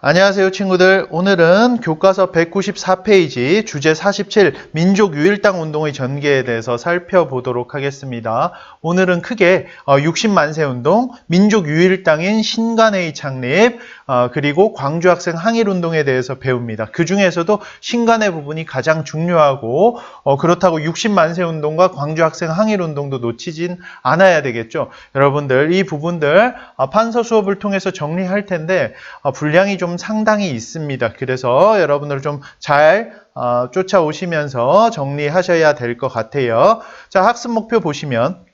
안녕하세요 친구들. 오늘은 교과서 194페이지 주제 47 민족 유일당 운동의 전개에 대해서 살펴보도록 하겠습니다. 오늘은 크게 60만세 운동, 민족 유일당인 신간회의 창립, 그리고 광주학생 항일운동에 대해서 배웁니다. 그 중에서도 신간회 부분이 가장 중요하고 그렇다고 60만세 운동과 광주학생 항일운동도 놓치진 않아야 되겠죠. 여러분들 이 부분들 판서 수업을 통해서 정리할 텐데 분량이 좀 상당히 있습니다. 그래서 여러분들 좀 잘 쫓아오시면서 정리하셔야 될 것 같아요. 자, 학습 목표 보시면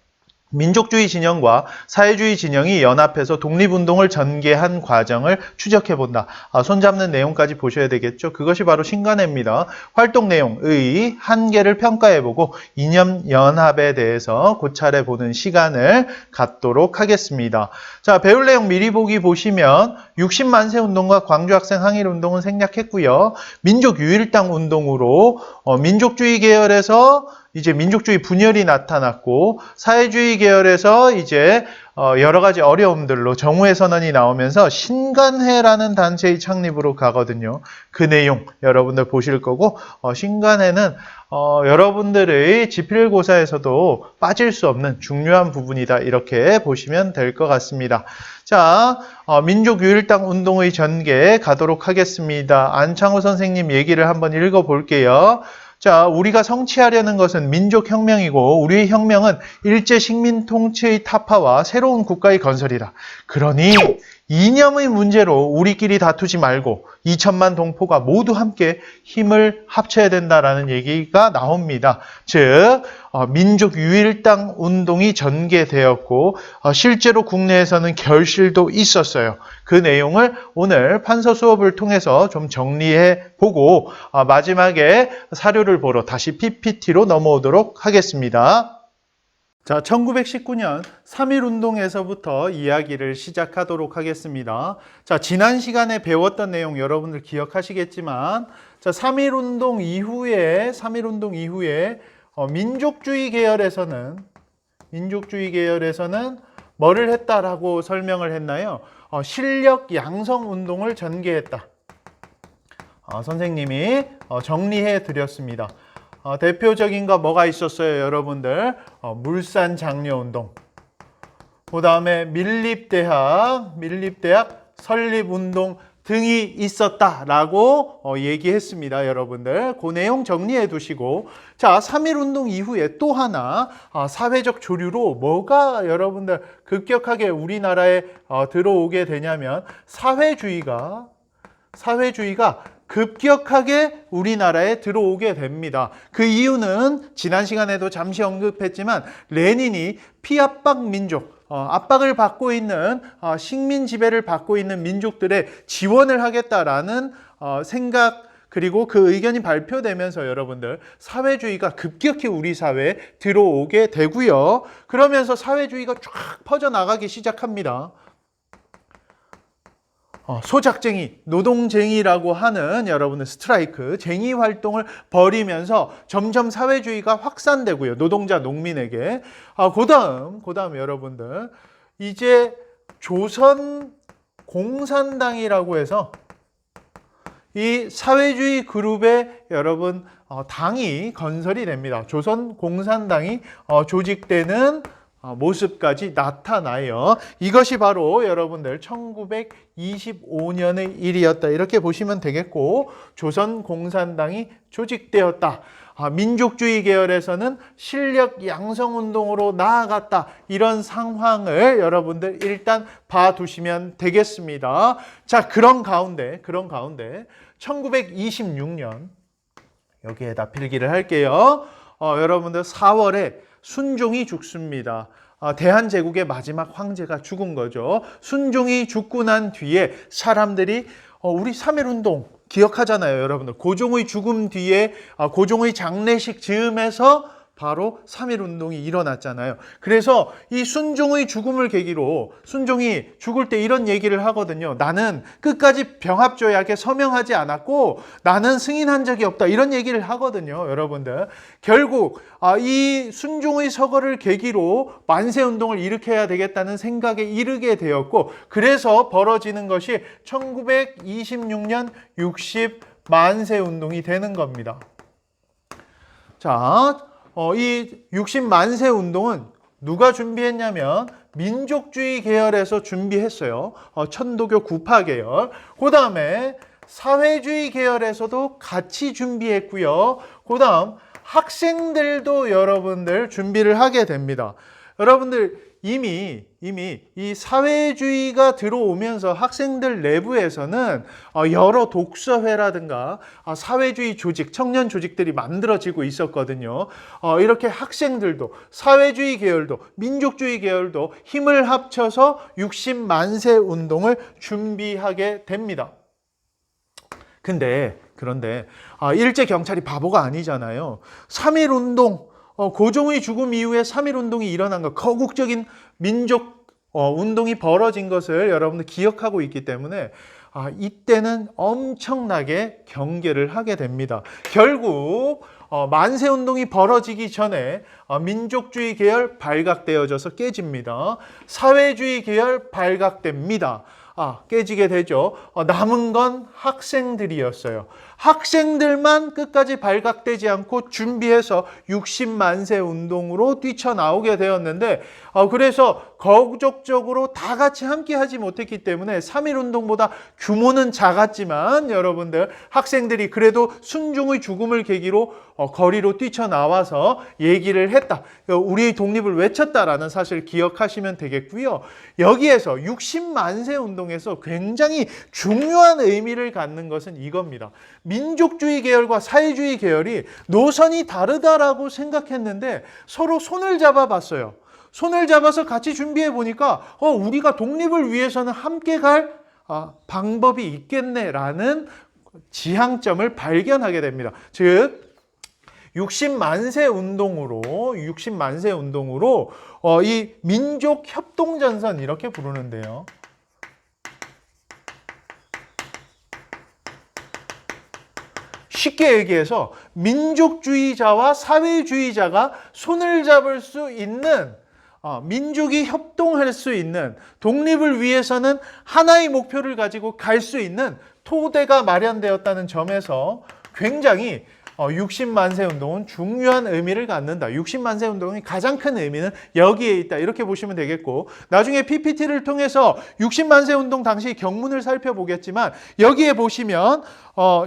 민족주의 진영과 사회주의 진영이 연합해서 독립운동을 전개한 과정을 추적해본다. 손잡는 내용까지 보셔야 되겠죠. 그것이 바로 신간회입니다. 활동 내용의 한계를 평가해보고 이념 연합에 대해서 고찰해 보는 시간을 갖도록 하겠습니다. 자, 배울 내용 미리 보기 보시면 60만세 운동과 광주학생 항일운동은 생략했고요. 민족유일당 운동으로 민족주의 계열에서 이제 민족주의 분열이 나타났고 사회주의 계열에서 이제 여러 가지 어려움들로 정오의 선언이 나오면서 신간회라는 단체의 창립으로 가거든요. 그 내용 여러분들 보실 거고 신간회는 여러분들의 지필고사에서도 빠질 수 없는 중요한 부분이다. 이렇게 보시면 될 것 같습니다. 자, 민족유일당 운동의 전개 가도록 하겠습니다. 안창호 선생님 얘기를 한번 읽어볼게요. 자, 우리가 성취하려는 것은 민족혁명이고 우리의 혁명은 일제 식민 통치의 타파와 새로운 국가의 건설이다. 그러니 이념의 문제로 우리끼리 다투지 말고 2천만 동포가 모두 함께 힘을 합쳐야 된다라는 얘기가 나옵니다. 즉 민족유일당 운동이 전개되었고 실제로 국내에서는 결실도 있었어요. 그 내용을 오늘 판서 수업을 통해서 좀 정리해 보고 마지막에 사료를 보러 다시 PPT로 넘어오도록 하겠습니다. 자, 1919년 3.1운동에서부터 이야기를 시작하도록 하겠습니다. 자, 지난 시간에 배웠던 내용 여러분들 기억하시겠지만, 자, 3.1운동 이후에 민족주의 계열에서는 뭐를 했다라고 설명을 했나요? 실력 양성 운동을 전개했다. 선생님이 정리해 드렸습니다. 대표적인 거 뭐가 있었어요, 여러분들? 물산 장려운동. 그 다음에 밀립대학 설립운동 등이 있었다라고 얘기했습니다, 여러분들. 그 내용 정리해 두시고. 자, 3.1운동 이후에 또 하나 사회적 조류로 뭐가 여러분들 급격하게 우리나라에 들어오게 되냐면 사회주의가 급격하게 우리나라에 들어오게 됩니다. 그 이유는 지난 시간에도 잠시 언급했지만 레닌이 피압박 민족, 압박을 받고 있는 식민 지배를 받고 있는 민족들의 지원을 하겠다라는 생각 그리고 그 의견이 발표되면서 여러분들 사회주의가 급격히 우리 사회에 들어오게 되고요. 그러면서 사회주의가 쫙 퍼져나가기 시작합니다. 소작쟁이, 노동쟁이라고 하는 여러분의 스트라이크, 쟁의 활동을 벌이면서 점점 사회주의가 확산되고요. 노동자, 농민에게. 그 다음 여러분들. 이제 조선 공산당이라고 해서 이 사회주의 그룹의 여러분 당이 건설이 됩니다. 조선 공산당이 조직되는 모습까지 나타나요. 이것이 바로 여러분들 1925년의 일이었다. 이렇게 보시면 되겠고 조선 공산당이 조직되었다. 민족주의 계열에서는 실력 양성운동으로 나아갔다. 이런 상황을 여러분들 일단 봐두시면 되겠습니다. 자, 그런 가운데 1926년 여기에다 필기를 할게요. 여러분들 4월에 순종이 죽습니다. 대한제국의 마지막 황제가 죽은 거죠. 순종이 죽고 난 뒤에 사람들이 우리 3.1운동 기억하잖아요, 여러분들. 고종의 죽음 뒤에 고종의 장례식 즈음에서 바로 3.1운동이 일어났잖아요. 그래서 이 순종의 죽음을 계기로 순종이 죽을 때 이런 얘기를 하거든요. 나는 끝까지 병합조약에 서명하지 않았고 나는 승인한 적이 없다. 이런 얘기를 하거든요. 여러분들. 결국 이 순종의 서거를 계기로 만세운동을 일으켜야 되겠다는 생각에 이르게 되었고 그래서 벌어지는 것이 1926년 60 만세운동이 되는 겁니다. 자, 이 60만세 운동은 누가 준비했냐면 민족주의 계열에서 준비했어요. 천도교 구파 계열. 그 다음에 사회주의 계열에서도 같이 준비했고요. 그 다음 학생들도 여러분들 준비를 하게 됩니다. 여러분들 이미 이 사회주의가 들어오면서 학생들 내부에서는 여러 독서회라든가 사회주의 조직, 청년 조직들이 만들어지고 있었거든요. 이렇게 학생들도 사회주의 계열도 민족주의 계열도 힘을 합쳐서 60만세 운동을 준비하게 됩니다. 그런데 일제 경찰이 바보가 아니잖아요. 3.1운동 고종의 죽음 이후에 3.1운동이 일어난 것, 거국적인 민족 운동이 벌어진 것을 여러분들 기억하고 있기 때문에 이때는 엄청나게 경계를 하게 됩니다. 결국 만세운동이 벌어지기 전에 민족주의 계열 발각되어져서 깨집니다. 사회주의 계열 발각됩니다. 깨지게 되죠. 남은 건 학생들이었어요. 학생들만 끝까지 발각되지 않고 준비해서 60만세 운동으로 뛰쳐나오게 되었는데 그래서 거국적으로 다 같이 함께 하지 못했기 때문에 3.1운동보다 규모는 작았지만 여러분들 학생들이 그래도 순종의 죽음을 계기로 거리로 뛰쳐나와서 얘기를 했다. 우리의 독립을 외쳤다라는 사실을 기억하시면 되겠고요. 여기에서 60만세 운동에서 굉장히 중요한 의미를 갖는 것은 이겁니다. 민족주의 계열과 사회주의 계열이 노선이 다르다라고 생각했는데 서로 손을 잡아봤어요. 손을 잡아서 같이 준비해 보니까 우리가 독립을 위해서는 함께 갈 방법이 있겠네라는 지향점을 발견하게 됩니다. 즉 60만세 운동으로 이 민족 협동전선 이렇게 부르는데요. 쉽게 얘기해서 민족주의자와 사회주의자가 손을 잡을 수 있는 민족이 협동할 수 있는 독립을 위해서는 하나의 목표를 가지고 갈 수 있는 토대가 마련되었다는 점에서 굉장히 60만세 운동은 중요한 의미를 갖는다. 60만세 운동의 가장 큰 의미는 여기에 있다. 이렇게 보시면 되겠고 나중에 PPT를 통해서 60만세 운동 당시 경문을 살펴보겠지만 여기에 보시면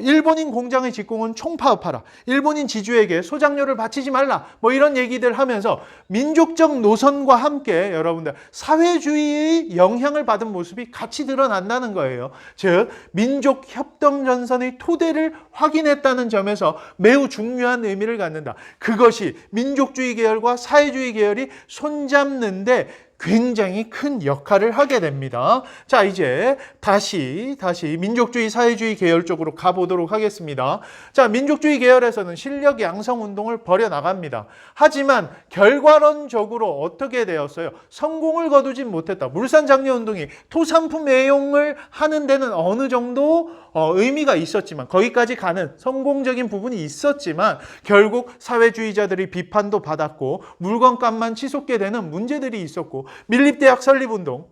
일본인 공장의 직공은 총파업하라. 일본인 지주에게 소장료를 바치지 말라. 뭐 이런 얘기들 하면서 민족적 노선과 함께 여러분들 사회주의의 영향을 받은 모습이 같이 드러난다는 거예요. 즉 민족 협동 전선의 토대를 확인했다는 점에서 매우 중요한 의미를 갖는다. 그것이 민족주의 계열과 사회주의 계열이 손잡는데 굉장히 큰 역할을 하게 됩니다. 자, 이제 다시 민족주의, 사회주의 계열 쪽으로 가보도록 하겠습니다. 자, 민족주의 계열에서는 실력 양성 운동을 벌여나갑니다. 하지만 결과론적으로 어떻게 되었어요? 성공을 거두진 못했다. 물산장려운동이 토산품 애용을 하는 데는 어느 정도 의미가 있었지만 거기까지 가는 성공적인 부분이 있었지만 결국 사회주의자들이 비판도 받았고 물건값만 치솟게 되는 문제들이 있었고 밀립대학 설립운동,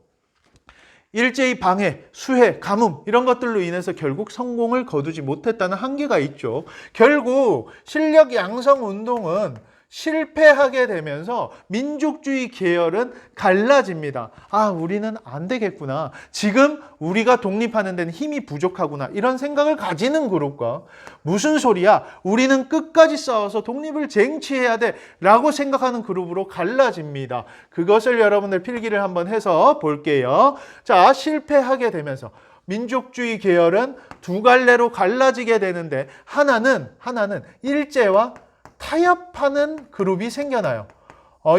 일제히 방해, 수해, 가뭄 이런 것들로 인해서 결국 성공을 거두지 못했다는 한계가 있죠. 결국 실력 양성 운동은 실패하게 되면서 민족주의 계열은 갈라집니다. 우리는 안 되겠구나. 지금 우리가 독립하는 데는 힘이 부족하구나. 이런 생각을 가지는 그룹과 무슨 소리야? 우리는 끝까지 싸워서 독립을 쟁취해야 돼. 라고 생각하는 그룹으로 갈라집니다. 그것을 여러분들 필기를 한번 해서 볼게요. 자, 실패하게 되면서 민족주의 계열은 두 갈래로 갈라지게 되는데 하나는 일제와 타협하는 그룹이 생겨나요.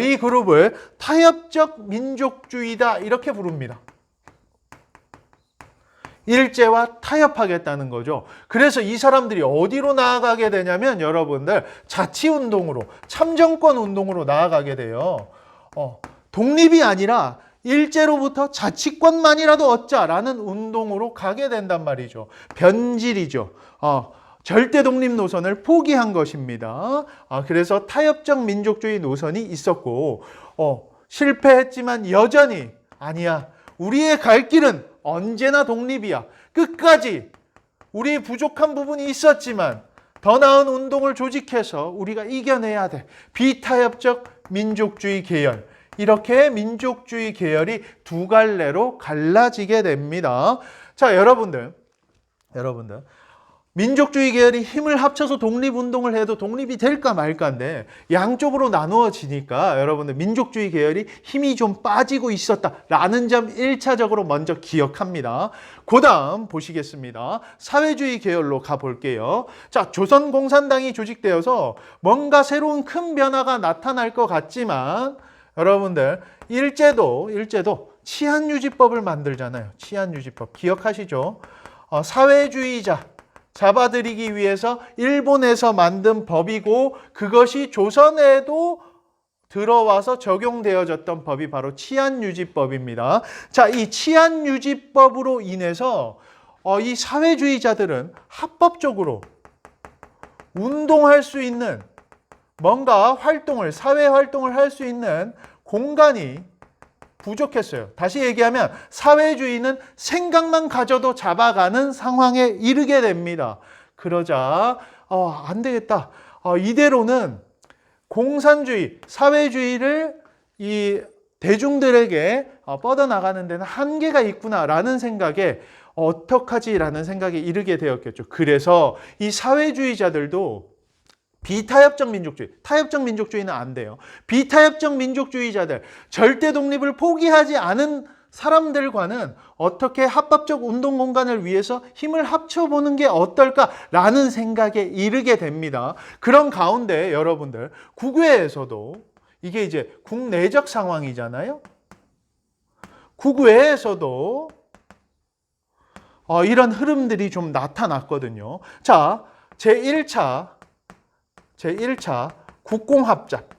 이 그룹을 타협적 민족주의다 이렇게 부릅니다. 일제와 타협하겠다는 거죠. 그래서 이 사람들이 어디로 나아가게 되냐면 여러분들 자치운동으로, 참정권 운동으로 나아가게 돼요. 독립이 아니라 일제로부터 자치권만이라도 얻자라는 운동으로 가게 된단 말이죠. 변질이죠. 절대 독립 노선을 포기한 것입니다. 그래서 타협적 민족주의 노선이 있었고, 실패했지만 여전히 아니야. 우리의 갈 길은 언제나 독립이야. 끝까지 우리 부족한 부분이 있었지만 더 나은 운동을 조직해서 우리가 이겨내야 돼. 비타협적 민족주의 계열. 이렇게 민족주의 계열이 두 갈래로 갈라지게 됩니다. 자, 여러분들. 민족주의 계열이 힘을 합쳐서 독립운동을 해도 독립이 될까 말까인데 양쪽으로 나누어지니까 여러분들 민족주의 계열이 힘이 좀 빠지고 있었다라는 점 1차적으로 먼저 기억합니다. 그 다음 보시겠습니다. 사회주의 계열로 가볼게요. 자, 조선공산당이 조직되어서 뭔가 새로운 큰 변화가 나타날 것 같지만 여러분들 일제도 치안유지법을 만들잖아요. 치안유지법 기억하시죠? 사회주의자 잡아들이기 위해서 일본에서 만든 법이고 그것이 조선에도 들어와서 적용되어졌던 법이 바로 치안유지법입니다. 자, 이 치안유지법으로 인해서 이 사회주의자들은 합법적으로 운동할 수 있는 뭔가 활동을, 사회 활동을 할 수 있는 공간이 부족했어요. 다시 얘기하면 사회주의는 생각만 가져도 잡아가는 상황에 이르게 됩니다. 그러자 안 되겠다. 이대로는 공산주의, 사회주의를 이 대중들에게 뻗어나가는 데는 한계가 있구나라는 생각에 어떡하지라는 생각에 이르게 되었겠죠. 그래서 이 사회주의자들도 비타협적 민족주의, 타협적 민족주의는 안 돼요. 비타협적 민족주의자들, 절대 독립을 포기하지 않은 사람들과는 어떻게 합법적 운동 공간을 위해서 힘을 합쳐보는 게 어떨까라는 생각에 이르게 됩니다. 그런 가운데 여러분들 국외에서도 이게 이제 국내적 상황이잖아요. 국외에서도 이런 흐름들이 좀 나타났거든요. 자, 제1차 국공합작.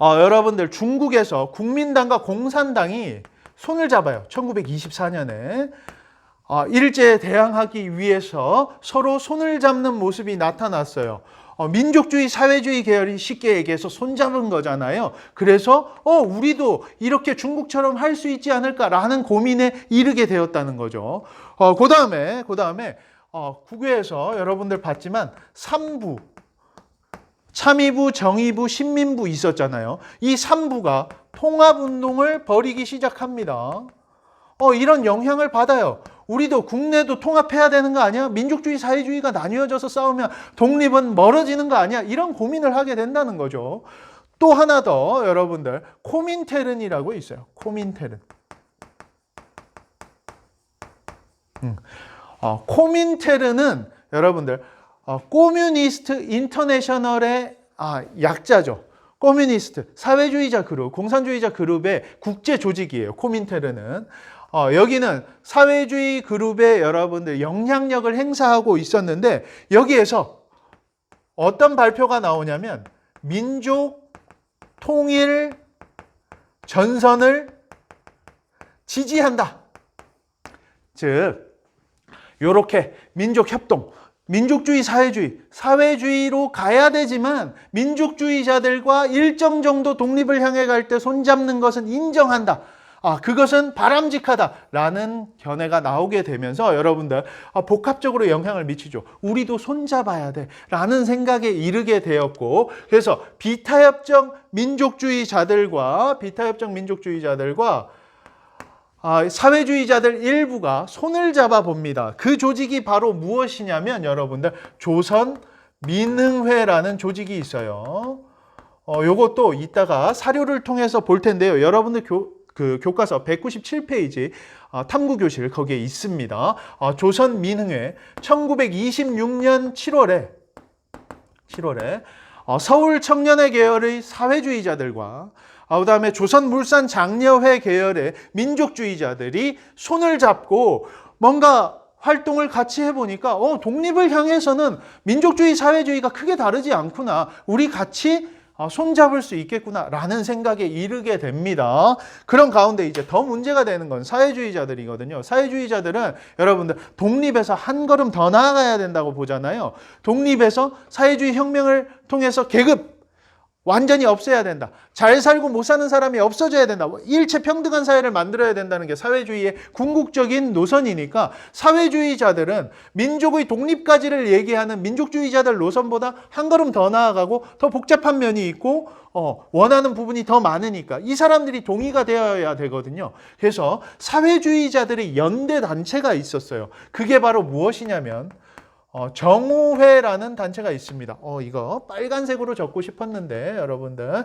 여러분들 중국에서 국민당과 공산당이 손을 잡아요. 1924년에. 일제에 대항하기 위해서 서로 손을 잡는 모습이 나타났어요. 민족주의, 사회주의 계열이 쉽게 얘기해서 손잡은 거잖아요. 그래서 우리도 이렇게 중국처럼 할 수 있지 않을까라는 고민에 이르게 되었다는 거죠. 그 다음에 국외에서 여러분들 봤지만 3부, 참의부, 정의부, 신민부 있었잖아요. 이 3부가 통합운동을 벌이기 시작합니다. 이런 영향을 받아요. 우리도 국내도 통합해야 되는 거 아니야? 민족주의, 사회주의가 나뉘어져서 싸우면 독립은 멀어지는 거 아니야? 이런 고민을 하게 된다는 거죠. 또 하나 더 여러분들 코민테른이라고 있어요. 코민테른. 코민테른은 여러분들 코뮤니스트 인터내셔널의 약자죠. 코뮤니스트, 사회주의자 그룹, 공산주의자 그룹의 국제 조직이에요. 코민테른은. 여기는 사회주의 그룹에 여러분들 영향력을 행사하고 있었는데 여기에서 어떤 발표가 나오냐면 민족 통일 전선을 지지한다. 즉 요렇게 민족 협동, 민족주의, 사회주의로 가야 되지만 민족주의자들과 일정 정도 독립을 향해 갈 때 손잡는 것은 인정한다. 그것은 바람직하다라는 견해가 나오게 되면서 여러분들 복합적으로 영향을 미치죠. 우리도 손잡아야 돼라는 생각에 이르게 되었고 그래서 비타협적 민족주의자들과 사회주의자들 일부가 손을 잡아 봅니다. 그 조직이 바로 무엇이냐면 여러분들 조선민흥회라는 조직이 있어요. 요것도 이따가 사료를 통해서 볼 텐데요. 여러분들 교과서 197페이지 탐구교실 거기에 있습니다. 조선민흥회 1926년 7월에 서울 청년회 계열의 사회주의자들과 그다음에 조선물산장려회 계열의 민족주의자들이 손을 잡고 뭔가 활동을 같이 해보니까 독립을 향해서는 민족주의, 사회주의가 크게 다르지 않구나. 우리 같이 손잡을 수 있겠구나 라는 생각에 이르게 됩니다. 그런 가운데 이제 더 문제가 되는 건 사회주의자들이거든요. 사회주의자들은 여러분들 독립에서 한 걸음 더 나아가야 된다고 보잖아요. 독립에서 사회주의 혁명을 통해서 계급 완전히 없애야 된다. 잘 살고 못 사는 사람이 없어져야 된다. 일체 평등한 사회를 만들어야 된다는 게 사회주의의 궁극적인 노선이니까 사회주의자들은 민족의 독립까지를 얘기하는 민족주의자들 노선보다 한 걸음 더 나아가고 더 복잡한 면이 있고 원하는 부분이 더 많으니까 이 사람들이 동의가 되어야 되거든요. 그래서 사회주의자들의 연대 단체가 있었어요. 그게 바로 무엇이냐면 정우회라는 단체가 있습니다. 이거 빨간색으로 적고 싶었는데 여러분들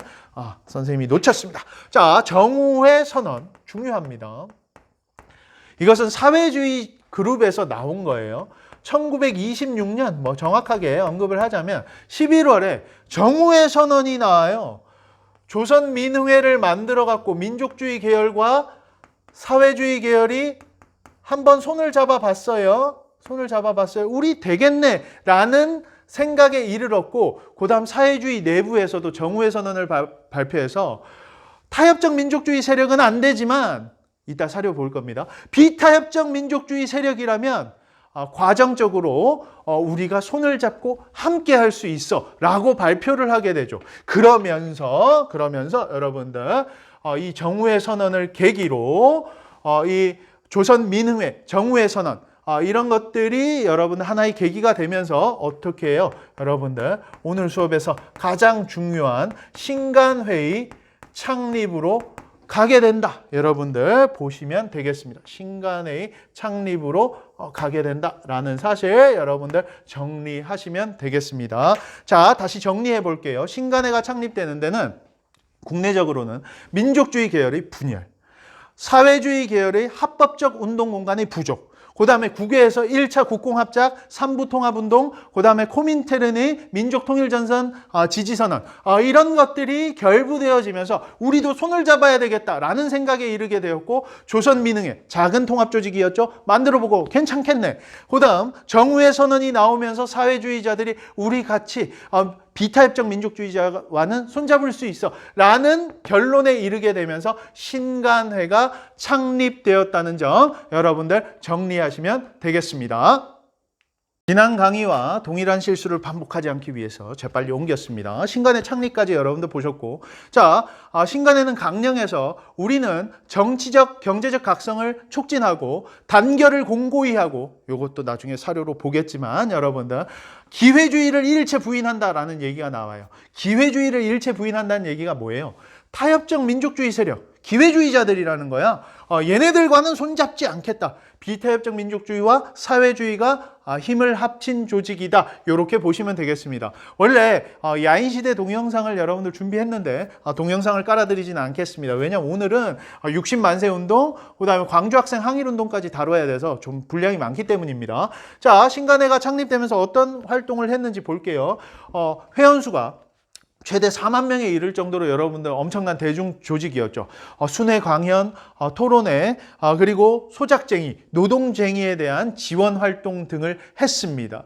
선생님이 놓쳤습니다. 자, 정우회 선언 중요합니다. 이것은 사회주의 그룹에서 나온 거예요. 1926년 정확하게 언급을 하자면 11월에 정우회 선언이 나와요. 조선민흥회를 만들어 갖고 민족주의 계열과 사회주의 계열이 한번 손을 잡아봤어요. 우리 되겠네 라는 생각에 이르렀고 그 다음 사회주의 내부에서도 정우회 선언을 발표해서 타협적 민족주의 세력은 안 되지만 이따 사료 볼 겁니다. 비타협적 민족주의 세력이라면 과정적으로 우리가 손을 잡고 함께 할 수 있어 라고 발표를 하게 되죠. 그러면서 여러분들 이 정우회 선언을 계기로 이 조선민흥회 정우회 선언 이런 것들이 여러분 하나의 계기가 되면서 어떻게 해요? 여러분들 오늘 수업에서 가장 중요한 신간회의 창립으로 가게 된다. 여러분들 보시면 되겠습니다. 신간회의 창립으로 가게 된다라는 사실 여러분들 정리하시면 되겠습니다. 자, 다시 정리해 볼게요. 신간회가 창립되는 데는 국내적으로는 민족주의 계열의 분열, 사회주의 계열의 합법적 운동 공간의 부족, 그 다음에 국외에서 1차 국공합작, 3부 통합운동, 그 다음에 코민테른의 민족통일전선 지지선언 이런 것들이 결부되어지면서 우리도 손을 잡아야 되겠다라는 생각에 이르게 되었고 조선민흥회, 작은 통합조직이었죠. 만들어보고 괜찮겠네. 그 다음 정우회 선언이 나오면서 사회주의자들이 우리 같이 비타협적 민족주의자와는 손잡을 수 있어 라는 결론에 이르게 되면서 신간회가 창립되었다는 점 여러분들 정리하시면 되겠습니다. 지난 강의와 동일한 실수를 반복하지 않기 위해서 재빨리 옮겼습니다. 신간회 창립까지 여러분들 보셨고, 자, 신간회는 강령에서 우리는 정치적, 경제적 각성을 촉진하고 단결을 공고히 하고, 이것도 나중에 사료로 보겠지만 여러분들 기회주의를 일체 부인한다라는 얘기가 나와요. 기회주의를 일체 부인한다는 얘기가 뭐예요? 타협적 민족주의 세력, 기회주의자들이라는 거야. 얘네들과는 손잡지 않겠다. 비타협적 민족주의와 사회주의가 힘을 합친 조직이다. 이렇게 보시면 되겠습니다. 원래 야인시대 동영상을 여러분들 준비했는데 동영상을 깔아드리지는 않겠습니다. 왜냐하면 오늘은 60만세 운동, 그 다음에 광주학생 항일운동까지 다뤄야 돼서 좀 분량이 많기 때문입니다. 자, 신간회가 창립되면서 어떤 활동을 했는지 볼게요. 회원수가 최대 4만 명에 이를 정도로 여러분들 엄청난 대중 조직이었죠. 순회 강연, 토론회, 그리고 소작쟁이, 노동쟁이에 대한 지원 활동 등을 했습니다.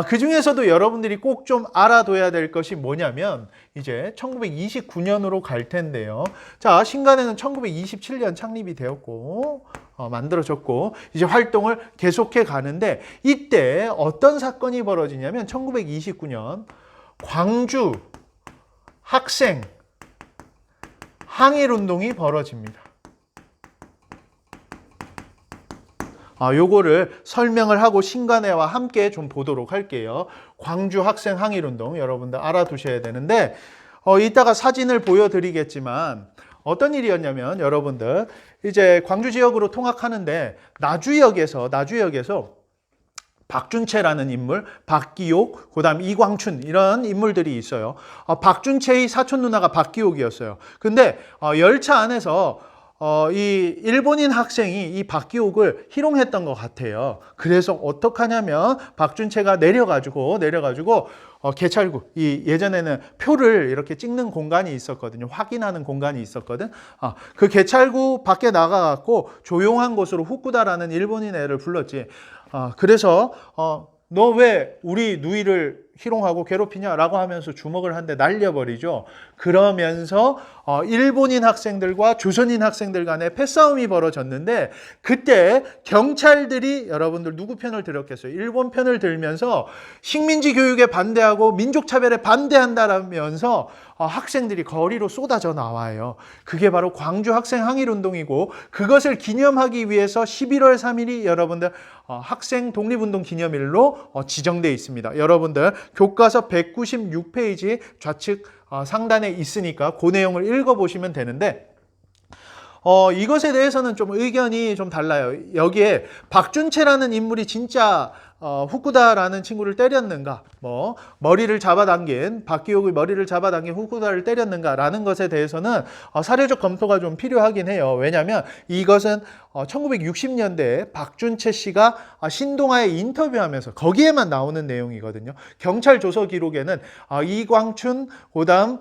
그 중에서도 여러분들이 꼭 좀 알아둬야 될 것이 뭐냐면 이제 1929년으로 갈 텐데요. 자, 신간회는 1927년 창립이 되었고 만들어졌고 이제 활동을 계속해 가는데 이때 어떤 사건이 벌어지냐면 1929년 광주 학생 항일운동이 벌어집니다. 요거를 설명을 하고 신간회와 함께 좀 보도록 할게요. 광주 학생 항일운동 여러분들 알아두셔야 되는데 이따가 사진을 보여드리겠지만 어떤 일이었냐면 여러분들 이제 광주 지역으로 통학하는데 나주역에서 박준채라는 인물, 박기옥, 그 다음 이광춘 이런 인물들이 있어요. 박준채의 사촌 누나가 박기옥이었어요. 근데 열차 안에서 이 일본인 학생이 이 박기옥을 희롱했던 것 같아요. 그래서 어떡하냐면 박준채가 내려가지고 개찰구, 이 예전에는 표를 이렇게 찍는 공간이 있었거든요. 확인하는 공간이 있었거든. 그 개찰구 밖에 나가갖고 조용한 곳으로 후쿠다라는 일본인 애를 불렀지. 그래서 너 왜 우리 누이를 희롱하고 괴롭히냐라고 하면서 주먹을 한 대 날려버리죠. 그러면서 일본인 학생들과 조선인 학생들 간에 패싸움이 벌어졌는데, 그때 경찰들이 여러분들 누구 편을 들었겠어요? 일본 편을 들면서 식민지 교육에 반대하고 민족차별에 반대한다라면서 학생들이 거리로 쏟아져 나와요. 그게 바로 광주 학생 항일운동이고, 그것을 기념하기 위해서 11월 3일이 여러분들 학생 독립운동 기념일로 지정되어 있습니다. 여러분들 교과서 196페이지 좌측 상단에 있으니까 그 내용을 읽어보시면 되는데, 이것에 대해서는 좀 의견이 좀 달라요. 여기에 박준채라는 인물이 진짜 후쿠다라는 친구를 때렸는가, 머리를 잡아당긴, 박기옥의 머리를 잡아당긴 후쿠다를 때렸는가라는 것에 대해서는 사료적 검토가 좀 필요하긴 해요. 왜냐하면 이것은 1960년대에 박준채 씨가 신동아에 인터뷰하면서 거기에만 나오는 내용이거든요. 경찰 조서 기록에는 이광춘, 그다음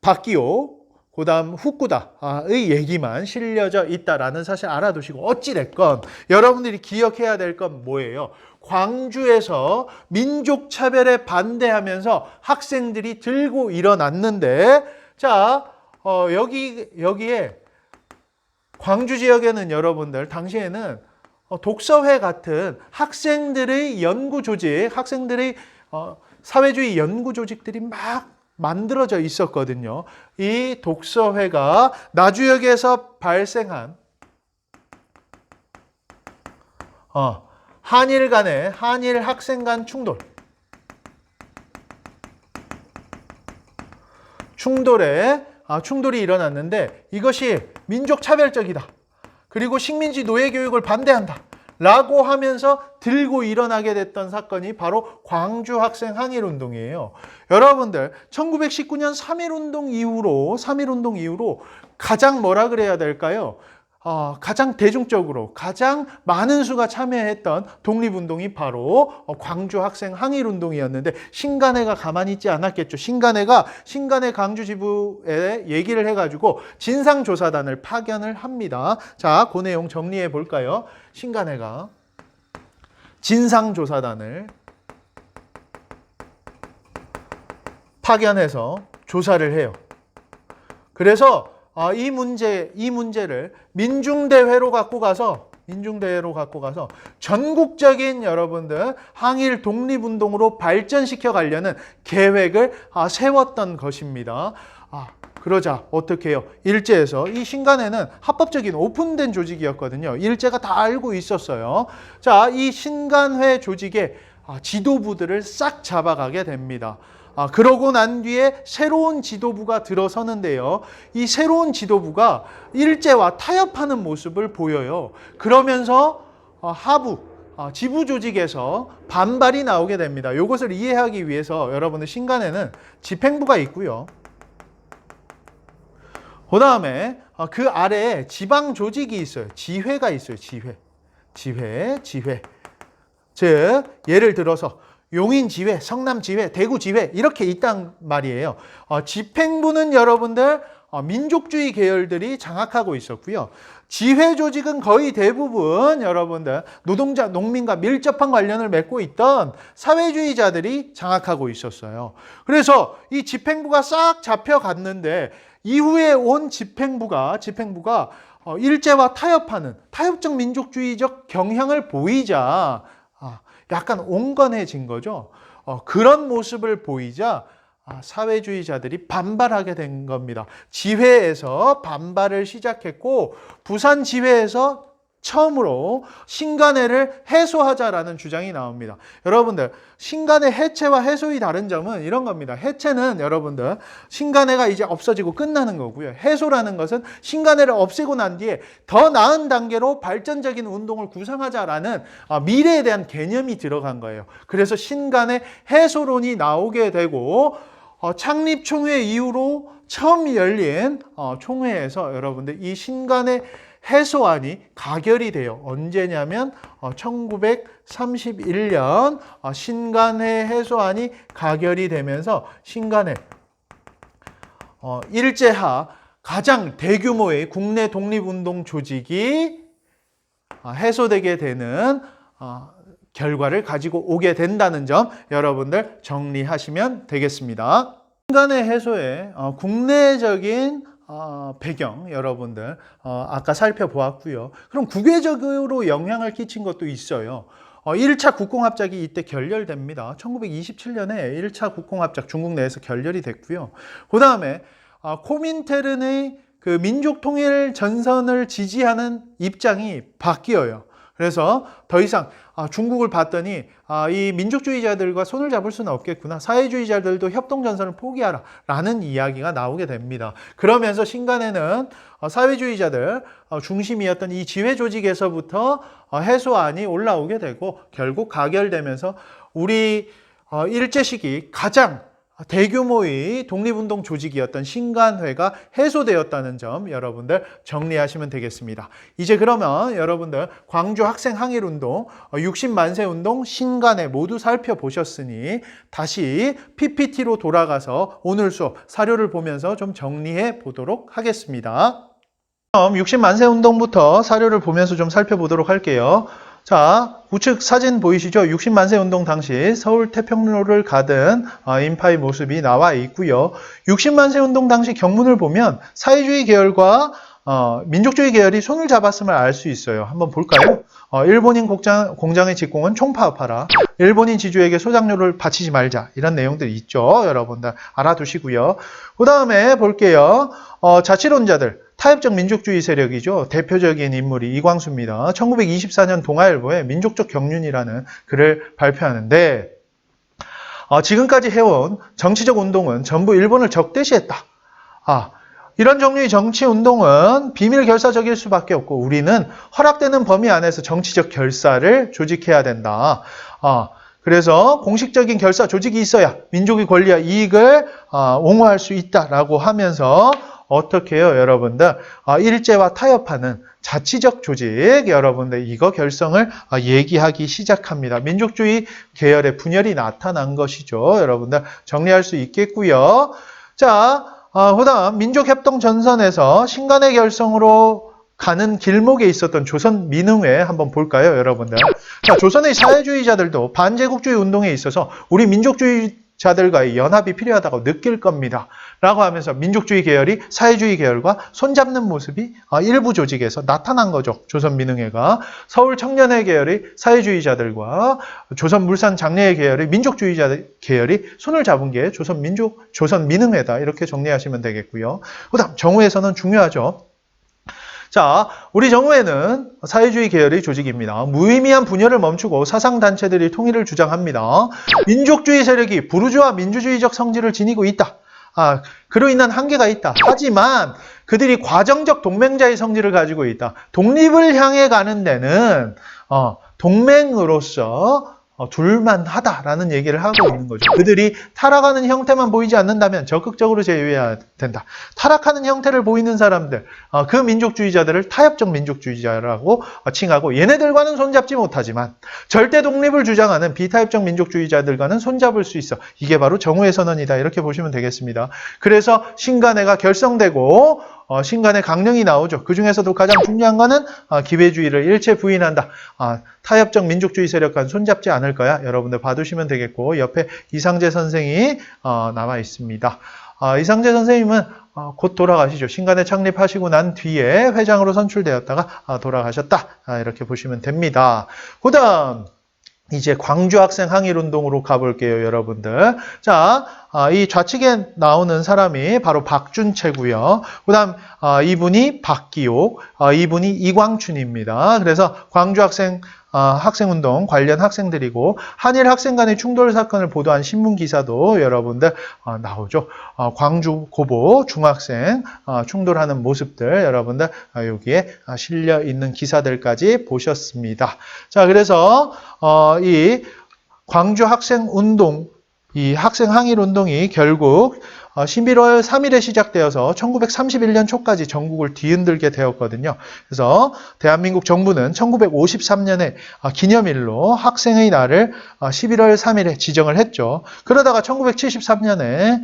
박기옥, 그 다음 후쿠다의 얘기만 실려져 있다라는 사실 알아두시고, 어찌됐건 여러분들이 기억해야 될 건 뭐예요? 광주에서 민족차별에 반대하면서 학생들이 들고 일어났는데, 자, 여기에 광주 지역에는 여러분들 당시에는 독서회 같은 학생들의 연구 조직, 학생들의 사회주의 연구 조직들이 막 만들어져 있었거든요. 이 독서회가 나주역에서 발생한 한일 학생 간 충돌이 일어났는데, 이것이 민족 차별적이다, 그리고 식민지 노예 교육을 반대한다 라고 하면서 들고 일어나게 됐던 사건이 바로 광주 학생 항일운동이에요. 여러분들 1919년 3.1운동 이후로 가장 뭐라 그래야 될까요? 가장 대중적으로 가장 많은 수가 참여했던 독립운동이 바로 광주 학생 항일운동이었는데, 신간회가 가만히 있지 않았겠죠. 신간회 광주 지부에 얘기를 해가지고 진상조사단을 파견을 합니다. 자, 그 내용 정리해 볼까요? 신간회가 진상조사단을 파견해서 조사를 해요. 그래서 이 문제를 민중대회로 갖고 가서 전국적인 여러분들 항일 독립운동으로 발전시켜 가려는 계획을 세웠던 것입니다. 그러자 어떻게 해요? 일제에서, 이 신간회는 합법적인 오픈된 조직이었거든요. 일제가 다 알고 있었어요. 자, 이 신간회 조직의 지도부들을 싹 잡아가게 됩니다. 그러고 난 뒤에 새로운 지도부가 들어서는데요. 이 새로운 지도부가 일제와 타협하는 모습을 보여요. 그러면서 지부 조직에서 반발이 나오게 됩니다. 이것을 이해하기 위해서 여러분들 신간회는 집행부가 있고요. 그 다음에 그 아래에 지방 조직이 있어요. 지회가 있어요. 지회. 즉 예를 들어서 용인지회, 성남지회, 대구지회 이렇게 있단 말이에요. 집행부는 여러분들 민족주의 계열들이 장악하고 있었고요. 지회 조직은 거의 대부분 여러분들 노동자, 농민과 밀접한 관련을 맺고 있던 사회주의자들이 장악하고 있었어요. 그래서 이 집행부가 싹 잡혀갔는데, 이후에 온 집행부가 일제와 타협하는 타협적 민족주의적 경향을 보이자 약간 온건해진 거죠. 그런 모습을 보이자 사회주의자들이 반발하게 된 겁니다. 지회에서 반발을 시작했고, 부산 지회에서 처음으로 신간회를 해소하자라는 주장이 나옵니다. 여러분들, 신간회 해체와 해소의 다른 점은 이런 겁니다. 해체는 여러분들 신간회가 이제 없어지고 끝나는 거고요. 해소라는 것은 신간회를 없애고 난 뒤에 더 나은 단계로 발전적인 운동을 구상하자라는 미래에 대한 개념이 들어간 거예요. 그래서 신간회 해소론이 나오게 되고, 창립총회 이후로 처음 열린 총회에서 여러분들 이 신간의 해소안이 가결이 돼요. 언제냐면 1931년 신간회 해소안이 가결이 되면서 신간회 일제하 가장 대규모의 국내 독립운동 조직이 해소되게 되는 결과를 가지고 오게 된다는 점 여러분들 정리하시면 되겠습니다. 신간회 해소의 국내적인 배경 여러분들 아까 살펴보았고요. 그럼 국외적으로 영향을 끼친 것도 있어요. 1차 국공합작이 이때 결렬됩니다. 1927년에 1차 국공합작 중국 내에서 결렬이 됐고요. 그 다음에 코민테른의 그 민족통일 전선을 지지하는 입장이 바뀌어요. 그래서 더 이상 중국을 봤더니 이 민족주의자들과 손을 잡을 수는 없겠구나. 사회주의자들도 협동전선을 포기하라 라는 이야기가 나오게 됩니다. 그러면서 신간에는 사회주의자들 중심이었던 이 지회조직에서부터 해소안이 올라오게 되고 결국 가결되면서 우리 일제 시기 가장 대규모의 독립운동 조직이었던 신간회가 해소되었다는 점 여러분들 정리하시면 되겠습니다. 이제 그러면 여러분들 광주 학생 항일운동, 60만세 운동, 신간회 모두 살펴보셨으니 다시 PPT로 돌아가서 오늘 수업 사료를 보면서 좀 정리해 보도록 하겠습니다. 그럼 60만세 운동부터 사료를 보면서 좀 살펴보도록 할게요. 자, 우측 사진 보이시죠? 60만세 운동 당시 서울 태평로를 가던 인파의 모습이 나와 있고요. 60만세 운동 당시 경문을 보면 사회주의 계열과 민족주의 계열이 손을 잡았음을 알 수 있어요. 한번 볼까요? 일본인 공장의 직공은 총파업하라. 일본인 지주에게 소장료를 바치지 말자. 이런 내용들이 있죠. 여러분들 알아두시고요. 그 다음에 볼게요. 자치론자들. 타협적 민족주의 세력이죠. 대표적인 인물이 이광수입니다. 1924년 동아일보에 민족적 경륜이라는 글을 발표하는데 지금까지 해온 정치적 운동은 전부 일본을 적대시했다. 이런 종류의 정치 운동은 비밀 결사적일 수밖에 없고 우리는 허락되는 범위 안에서 정치적 결사를 조직해야 된다. 그래서 공식적인 결사 조직이 있어야 민족의 권리와 이익을 옹호할 수 있다라고 하면서 어떻게 해요, 여러분들? 일제와 타협하는 자치적 조직, 여러분들 이거 결성을 얘기하기 시작합니다. 민족주의 계열의 분열이 나타난 것이죠. 여러분들 정리할 수 있겠고요. 자, 그다음 민족협동전선에서 신간회 결성으로 가는 길목에 있었던 조선 민흥회 한번 볼까요, 여러분들? 자, 조선의 사회주의자들도 반제국주의 운동에 있어서 우리 민족주의자들과의 연합이 필요하다고 느낄 겁니다. 라고 하면서 민족주의 계열이 사회주의 계열과 손잡는 모습이 일부 조직에서 나타난 거죠. 조선민흥회가. 서울청년회 계열이 사회주의자들과 조선물산장려회 계열이 민족주의자 계열이 손을 잡은 게 조선민흥회다. 이렇게 정리하시면 되겠고요. 그 다음 정우에서는 중요하죠. 자, 우리 정우회는 사회주의 계열의 조직입니다. 무의미한 분열을 멈추고 사상단체들이 통일을 주장합니다. 민족주의 세력이 부르주아 민주주의적 성질을 지니고 있다. 그로 인한 한계가 있다. 하지만 그들이 과정적 동맹자의 성질을 가지고 있다. 독립을 향해 가는 데는 동맹으로서 둘만하다라는 얘기를 하고 있는 거죠. 그들이 타락하는 형태만 보이지 않는다면 적극적으로 제외해야 된다. 타락하는 형태를 보이는 사람들, 그 민족주의자들을 타협적 민족주의자라고 칭하고 얘네들과는 손잡지 못하지만 절대 독립을 주장하는 비타협적 민족주의자들과는 손잡을 수 있어. 이게 바로 정우회 선언이다. 이렇게 보시면 되겠습니다. 그래서 신간회가 결성되고 신간의 강령이 나오죠. 그 중에서도 가장 중요한 거는 기회주의를 일체 부인한다. 타협적 민족주의 세력과는 손잡지 않을 거야. 여러분들 봐두시면 되겠고 옆에 이상재 선생이 나와 있습니다. 이상재 선생님은 곧 돌아가시죠. 신간회 창립하시고 난 뒤에 회장으로 선출되었다가 돌아가셨다. 이렇게 보시면 됩니다. 그 다음 이제 광주 학생 항일운동으로 가볼게요, 여러분들. 자, 이 좌측에 나오는 사람이 바로 박준채고요. 그 다음 이분이 박기옥, 이분이 이광춘입니다. 그래서 광주 학생운동 관련 학생들이고 한일 학생 간의 충돌 사건을 보도한 신문 기사도 여러분들 나오죠. 광주 고보 중학생 충돌하는 모습들 여러분들 여기에 실려 있는 기사들까지 보셨습니다. 자, 그래서 이 광주 학생운동 이 학생 항일 운동이 결국 11월 3일에 시작되어서 1931년 초까지 전국을 뒤흔들게 되었거든요. 그래서 대한민국 정부는 1953년에 기념일로 학생의 날을 11월 3일에 지정을 했죠. 그러다가 1973년에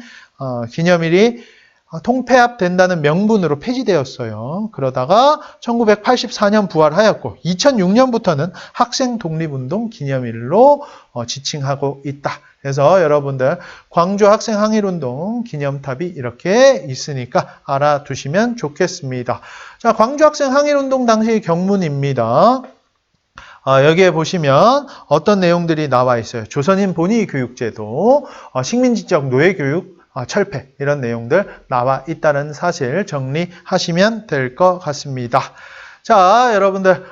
기념일이 통폐합된다는 명분으로 폐지되었어요. 그러다가 1984년 부활하였고 2006년부터는 학생 독립운동 기념일로 지칭하고 있다. 그래서 여러분들 광주 학생 항일운동 기념탑이 이렇게 있으니까 알아두시면 좋겠습니다. 자, 광주 학생 항일운동 당시의 경문입니다. 여기에 보시면 어떤 내용들이 나와 있어요. 조선인 본위교육제도, 식민지적 노예교육, 철폐 이런 내용들 나와 있다는 사실 정리하시면 될 것 같습니다. 자, 여러분들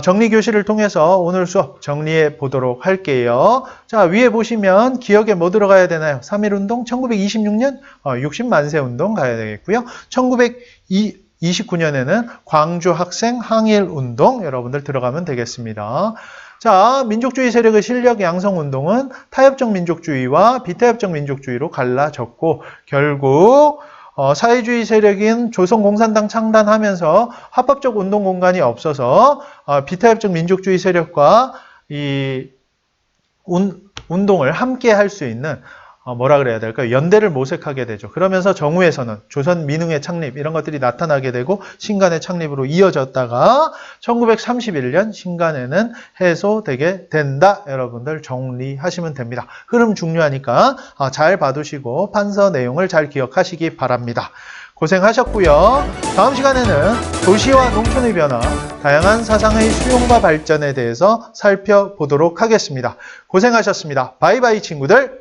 정리교실을 통해서 오늘 수업 정리해 보도록 할게요. 자, 위에 보시면 기억에 뭐 들어가야 되나요? 3.1운동, 1926년 60만세운동 가야 되겠고요. 1929년에는 광주 학생 항일운동 여러분들 들어가면 되겠습니다. 자, 민족주의 세력의 실력 양성 운동은 타협적 민족주의와 비타협적 민족주의로 갈라졌고 결국 사회주의 세력인 조선공산당 창단하면서 합법적 운동 공간이 없어서 비타협적 민족주의 세력과 이 운동을 함께 할 수 있는 뭐라 그래야 될까요? 연대를 모색하게 되죠. 그러면서 정우에서는 조선 민흥의 창립 이런 것들이 나타나게 되고 신간의 창립으로 이어졌다가 1931년 신간에는 해소되게 된다. 여러분들 정리하시면 됩니다. 흐름 중요하니까 잘 봐두시고 판서 내용을 잘 기억하시기 바랍니다. 고생하셨고요. 다음 시간에는 도시와 농촌의 변화, 다양한 사상의 수용과 발전에 대해서 살펴보도록 하겠습니다. 고생하셨습니다. 바이바이 친구들.